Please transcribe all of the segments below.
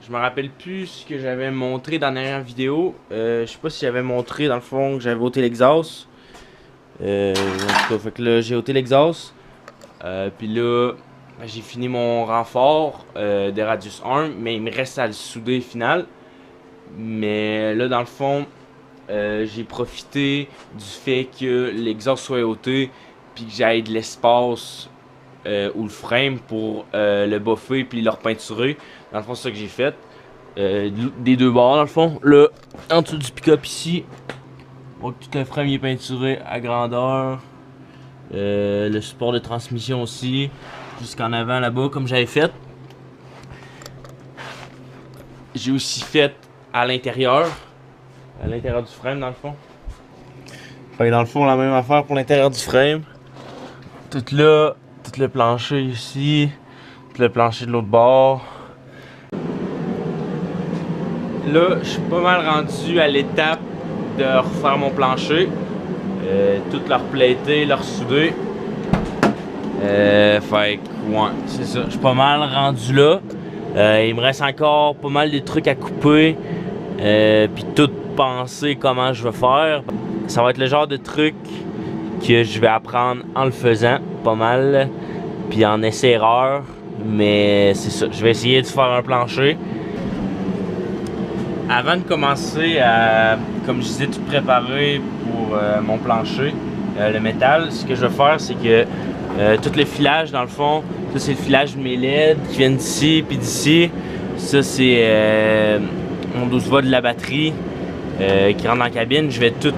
Je me rappelle plus ce que j'avais montré dans la dernière vidéo. Je sais pas si j'avais montré dans le fond que j'avais ôté l'exhaust. En tout cas, fait que là j'ai ôté l'exhaust. Puis là, j'ai fini mon renfort de Radius Arm, mais il me reste à le souder final. Mais là, dans le fond, j'ai profité du fait que l'exhaust soit ôté, puis que j'aille de l'espace ou le frame pour le buffer puis le repeinturer. Dans le fond, c'est ça que j'ai fait. Des deux bords, dans le fond. Là, en dessous du pick-up ici, on voit que tout le frame est peinturé à grandeur. Le support de transmission aussi, jusqu'en avant là-bas, comme j'avais fait. J'ai aussi fait à l'intérieur du frame, dans le fond. Fait que dans le fond, la même affaire pour l'intérieur du frame. Tout là, tout le plancher ici, tout le plancher de l'autre bord. Là, je suis pas mal rendu à l'étape de refaire mon plancher. Tout leur plaiter, leur souder. Fait que, ouais, c'est ça. Je suis pas mal rendu là. Il me reste encore pas mal de trucs à couper. Puis tout penser comment je vais faire. Ça va être le genre de truc que je vais apprendre en le faisant, pas mal. Puis en essai-erreur. Mais c'est ça. Je vais essayer de faire un plancher. Avant de commencer à, comme je disais, tout préparer pour mon plancher, le métal, ce que je vais faire, c'est que tout le filage, dans le fond, ça c'est le filage de mes LED qui viennent d'ici puis d'ici. Ça c'est mon 12 volts de la batterie qui rentre dans la cabine. Je vais tout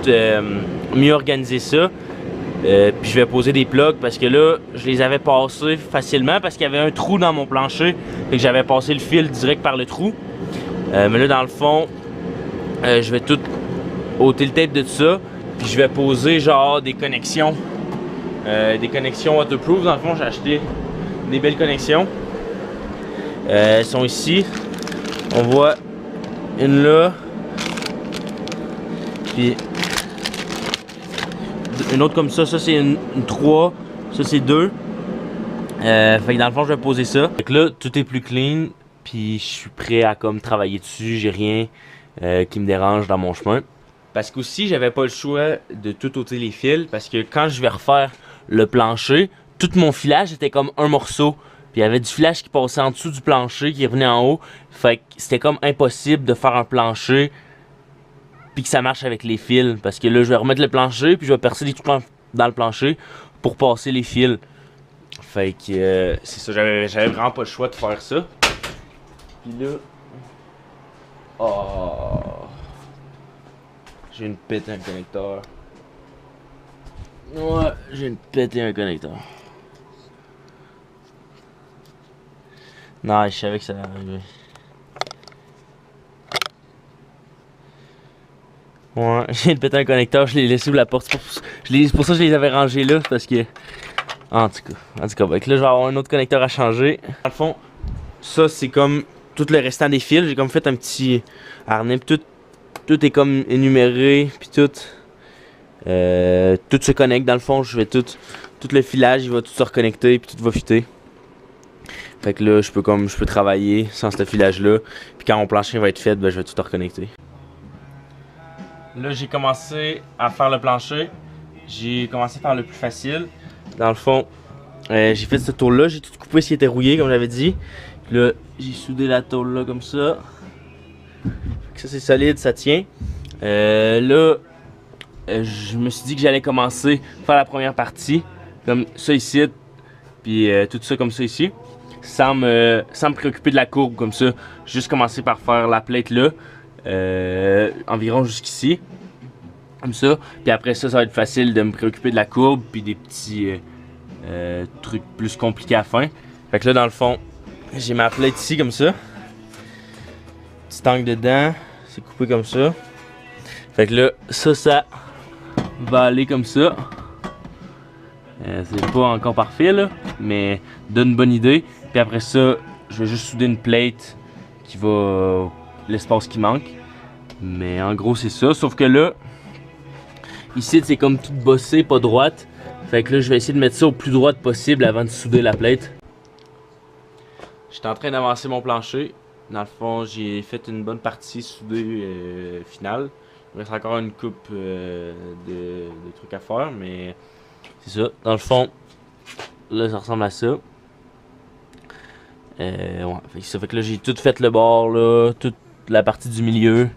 mieux organiser ça. Puis je vais poser des plugs parce que là, je les avais passés facilement parce qu'il y avait un trou dans mon plancher. Fait que j'avais passé le fil direct par le trou. Mais là, dans le fond, je vais tout ôter le tape de tout ça. Puis je vais poser genre des connexions. Des connexions waterproof. Dans le fond, j'ai acheté des belles connexions. Elles sont ici. On voit une là. Puis une autre comme ça. Ça, c'est une 3. Ça, c'est 2. Fait que dans le fond, je vais poser ça. Fait que là, tout est plus clean. Puis je suis prêt à comme travailler dessus, j'ai rien qui me dérange dans mon chemin. Parce qu'aussi, j'avais pas le choix de tout ôter les fils. Parce que quand je vais refaire le plancher, tout mon filage était comme un morceau. Puis il y avait du filage qui passait en dessous du plancher, qui revenait en haut. Fait que c'était comme impossible de faire un plancher puis que ça marche avec les fils. Parce que là, je vais remettre le plancher, puis je vais percer des trucs dans le plancher pour passer les fils. Fait que c'est ça, j'avais vraiment pas le choix de faire ça. Puis là, oh, j'ai une pété un connecteur. Ouais, j'ai une pété un connecteur. Non, je savais que ça allait arriver. Ouais, j'ai pété un connecteur, je l'ai laissé sous la porte. C'est pour ça que je les avais rangés là, parce que. En tout cas, là je vais avoir un autre connecteur à changer. Dans le fond, ça c'est comme tout le restant des fils. J'ai comme fait un petit harnais, puis tout est comme énuméré, puis tout se connecte. Dans le fond, je vais tout le filage, il va tout se reconnecter, puis tout va fitter. Fait que là, je peux travailler sans ce filage là. Puis quand mon plancher va être fait, ben, je vais tout reconnecter. Là, j'ai commencé à faire le plancher. J'ai commencé par le plus facile. Dans le fond, j'ai fait ce tour là, j'ai tout coupé ce qui était rouillé comme j'avais dit. Puis là, j'ai soudé la tôle là comme ça. Ça c'est solide, ça tient. Là, je me suis dit que j'allais commencer à faire la première partie. Comme ça ici, puis tout ça comme ça ici. Sans me préoccuper de la courbe comme ça. Juste commencer par faire la plate là. Environ jusqu'ici. Comme ça. Puis après ça, ça va être facile de me préoccuper de la courbe. Puis des petits trucs plus compliqués à la fin. Fait que là, dans le fond, j'ai ma plate ici comme ça. Petit angle dedans. C'est coupé comme ça. Fait que là, ça va aller comme ça. C'est pas encore parfait là. Mais donne une bonne idée. Puis après ça, je vais juste souder une plate qui va l'espace qui manque. Mais en gros, c'est ça. Sauf que là, ici, c'est comme tout bossé, pas droite. Fait que là, je vais essayer de mettre ça au plus droite possible avant de souder la plate. J'étais en train d'avancer mon plancher. Dans le fond, j'ai fait une bonne partie soudée finale. Il reste encore une coupe de trucs à faire, mais c'est ça. Dans le fond, là, ça ressemble à ça. Ouais, ça fait que là, j'ai tout fait le bord, là, toute la partie du milieu.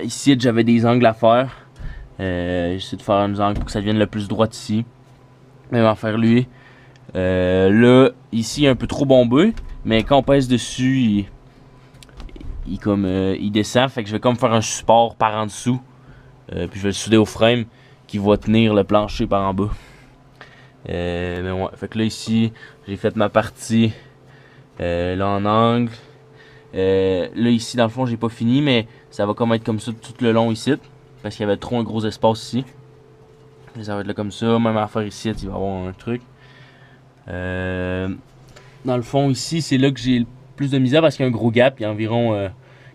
Ici, j'avais des angles à faire. J'essaie de faire un angle pour que ça devienne le plus droit ici. Même en faire lui. Là, ici, il est un peu trop bombé. Mais quand on pèse dessus, il descend. Fait que je vais comme faire un support par en dessous. Puis je vais le souder au frame qui va tenir le plancher par en bas. Mais ouais, fait que là ici, j'ai fait ma partie là en angle. Là ici, dans le fond, j'ai pas fini, mais ça va comme être comme ça tout le long ici. Parce qu'il y avait trop un gros espace ici. Et ça va être là comme ça. Même à faire ici, il va y avoir un truc. Dans le fond, ici, c'est là que j'ai le plus de misère parce qu'il y a un gros gap. Il y a environ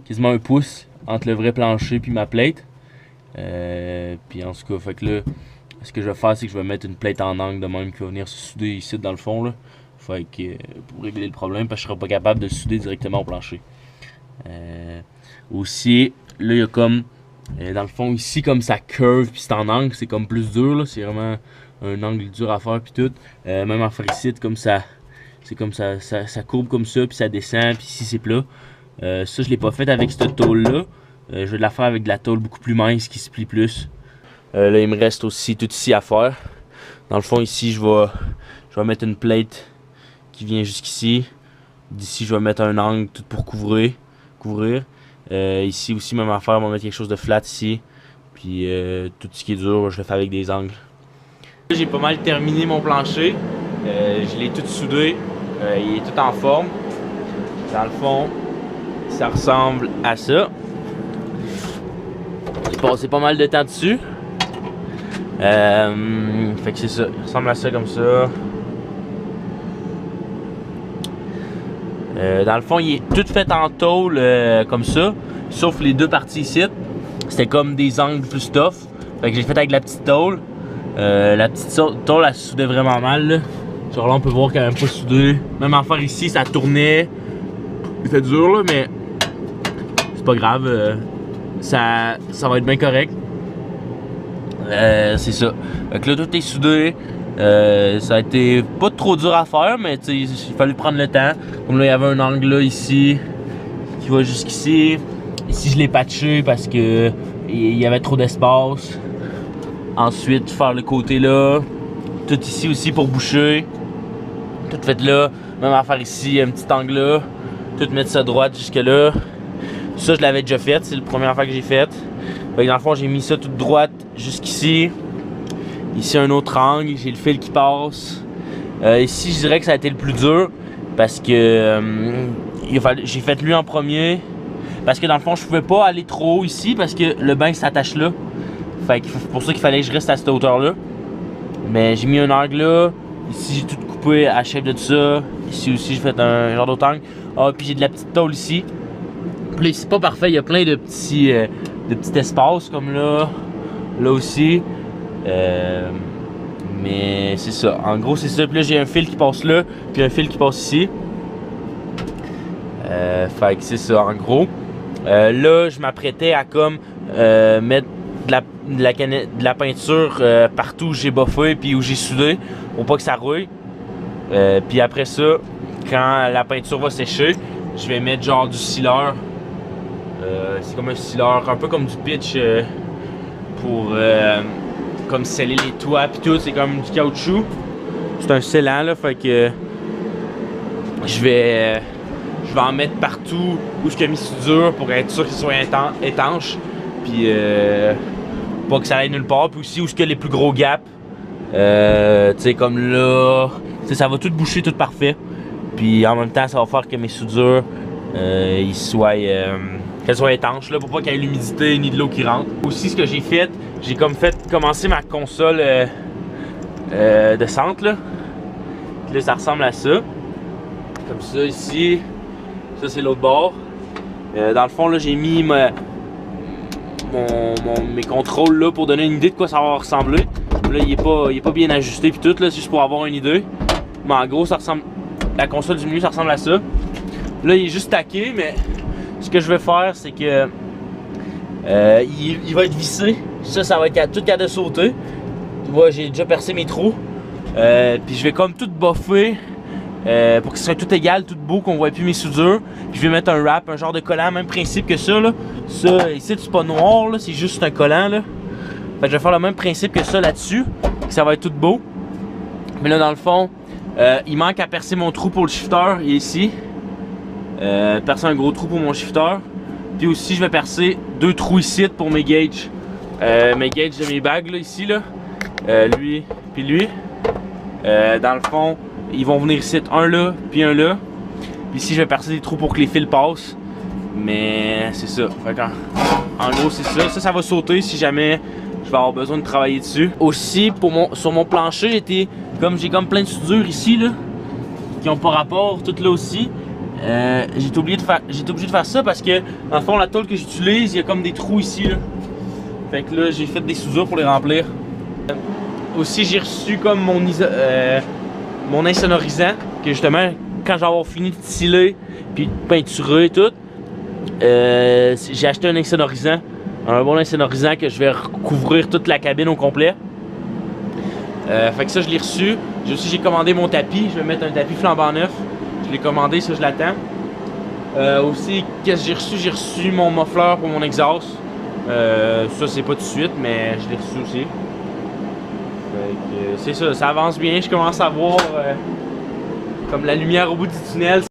quasiment 1 pouce entre le vrai plancher et ma plate. Puis en tout cas, fait que là, ce que je vais faire, c'est que je vais mettre une plate en angle de même qui va venir se souder ici dans le fond. Là. Fait que, pour régler le problème, parce que je serai pas capable de souder directement au plancher. Aussi, là, il y a comme, dans le fond, ici, comme ça curve puis c'est en angle, c'est comme plus dur. C'est vraiment un angle dur à faire puis tout. Même en ici, comme ça, c'est comme ça courbe comme ça puis ça descend puis ici c'est plat. Ça, je l'ai pas fait avec cette tôle là. Je vais la faire avec de la tôle beaucoup plus mince qui se plie plus. Là, il me reste aussi tout ici à faire. Dans le fond, ici, je vais mettre une plate qui vient jusqu'ici. D'ici, je vais mettre un angle tout pour couvrir. Ici aussi, même affaire, on va mettre quelque chose de flat ici. Puis tout ce qui est dur, je le fais avec des angles. J'ai pas mal terminé mon plancher. Je l'ai tout soudé. Il est tout en forme. Dans le fond, ça ressemble à ça. J'ai passé pas mal de temps dessus. Fait que c'est ça. Il ressemble à ça comme ça. Dans le fond, il est tout fait en tôle comme ça. Sauf les deux parties ici. C'était comme des angles plus tough. Fait que j'ai fait avec la petite tôle. La petite tôle, elle se soudait vraiment mal. Là. Genre là, on peut voir qu'elle n'a même pas soudé. Même en faire ici, ça tournait. C'était dur, là, mais c'est pas grave. Ça va être bien correct. C'est ça. Donc là, tout est soudé. Ça a été pas trop dur à faire, mais il fallait prendre le temps. Comme là, il y avait un angle là, ici, qui va jusqu'ici. Ici, je l'ai patché parce que il y avait trop d'espace. Ensuite, faire le côté là. Tout ici aussi pour boucher. Tout fait là. Même à faire ici, un petit angle là. Tout mettre ça droite jusque là. Ça, je l'avais déjà fait. C'est la première fois que j'ai fait. Fait que dans le fond, j'ai mis ça tout droite jusqu'ici. Ici, un autre angle. J'ai le fil qui passe. Ici, je dirais que ça a été le plus dur. Parce que j'ai fait lui en premier. Parce que dans le fond, je pouvais pas aller trop haut ici. Parce que le bain s'attache là. Fait que c'est pour ça qu'il fallait que je reste à cette hauteur-là. Mais j'ai mis un angle là. Ici, j'ai tout coupé à la chef de tout ça. Ici aussi, j'ai fait un genre d'autre angle. Ah, puis j'ai de la petite tôle ici. Puis là, c'est pas parfait. Il y a plein de petits espaces comme là. Là aussi. Mais c'est ça. En gros, c'est ça. Puis là, j'ai un fil qui passe là. Puis un fil qui passe ici. Fait que c'est ça, en gros. Là, je m'apprêtais à comme mettre de la peinture partout où j'ai boffé puis où j'ai soudé pour pas que ça rouille. Puis après ça, quand la peinture va sécher, je vais mettre genre du sealer. C'est comme un sealer, un peu comme du pitch pour comme sceller les toits puis tout. C'est comme du caoutchouc. C'est un scellant là, fait que je vais en mettre partout où je mis mis soudure pour être sûr qu'il soit étanche. Puis pas que ça aille nulle part. Puis aussi où il y a les plus gros gaps. Tu sais, comme là. Tu sais, ça va tout boucher, tout parfait. Puis en même temps, ça va faire que mes soudures qu'elles soient étanches là, pour pas qu'il y ait l'humidité ni de l'eau qui rentre. Aussi, ce que j'ai fait, j'ai comme commencé ma console de centre là. Puis là, ça ressemble à ça. Comme ça ici. Ça, c'est l'autre bord. Dans le fond, là, j'ai mis mes contrôles là pour donner une idée de quoi ça va ressembler. Là, il est pas bien ajusté puis tout, là, c'est juste pour avoir une idée. Mais en gros, ça ressemble. La console du milieu, ça ressemble à ça. Là, il est juste taqué, mais ce que je vais faire, c'est que il va être vissé. Ça va être tout cas de sauter. Tu vois, j'ai déjà percé mes trous. Puis je vais comme tout buffer pour que ce soit tout égal, tout beau, qu'on voit plus mes soudures. Puis je vais mettre un wrap, un genre de collant, même principe que ça. Là. Ça, ici, c'est pas noir, c'est juste un collant. Là. Fait que je vais faire le même principe que ça là-dessus. Ça va être tout beau. Mais là, dans le fond, il manque à percer mon trou pour le shifter, il est ici. Percer un gros trou pour mon shifter. Puis aussi, je vais percer 2 trous ici pour mes gauges. Mes gauges de mes bagues, là, ici, là. Lui, puis lui. Dans le fond, ils vont venir ici, un là, puis un là. Puis ici, je vais percer des trous pour que les fils passent. Mais c'est ça. Fait en gros, c'est ça. Ça va sauter si jamais je vais avoir besoin de travailler dessus. Aussi, sur mon plancher, j'ai comme plein de soudures ici, là, qui ont pas rapport, toutes là aussi. J'ai été obligé de faire ça parce que, dans le fond, la tôle que j'utilise, il y a comme des trous ici, là. Fait que là, j'ai fait des soudures pour les remplir. Aussi, j'ai reçu comme mon insonorisant, que justement, quand j'ai avoir fini de tiler puis de peinturer et tout, j'ai acheté un insonorisant, un bon insonorisant que je vais recouvrir toute la cabine au complet. Fait que ça, je l'ai reçu. J'ai commandé mon tapis, je vais mettre un tapis flambant neuf. Je l'ai commandé, ça je l'attends. Aussi, qu'est-ce que j'ai reçu mon muffler pour mon exhaust. Ça c'est pas tout de suite, mais je l'ai reçu aussi. C'est ça avance bien, je commence à voir comme la lumière au bout du tunnel.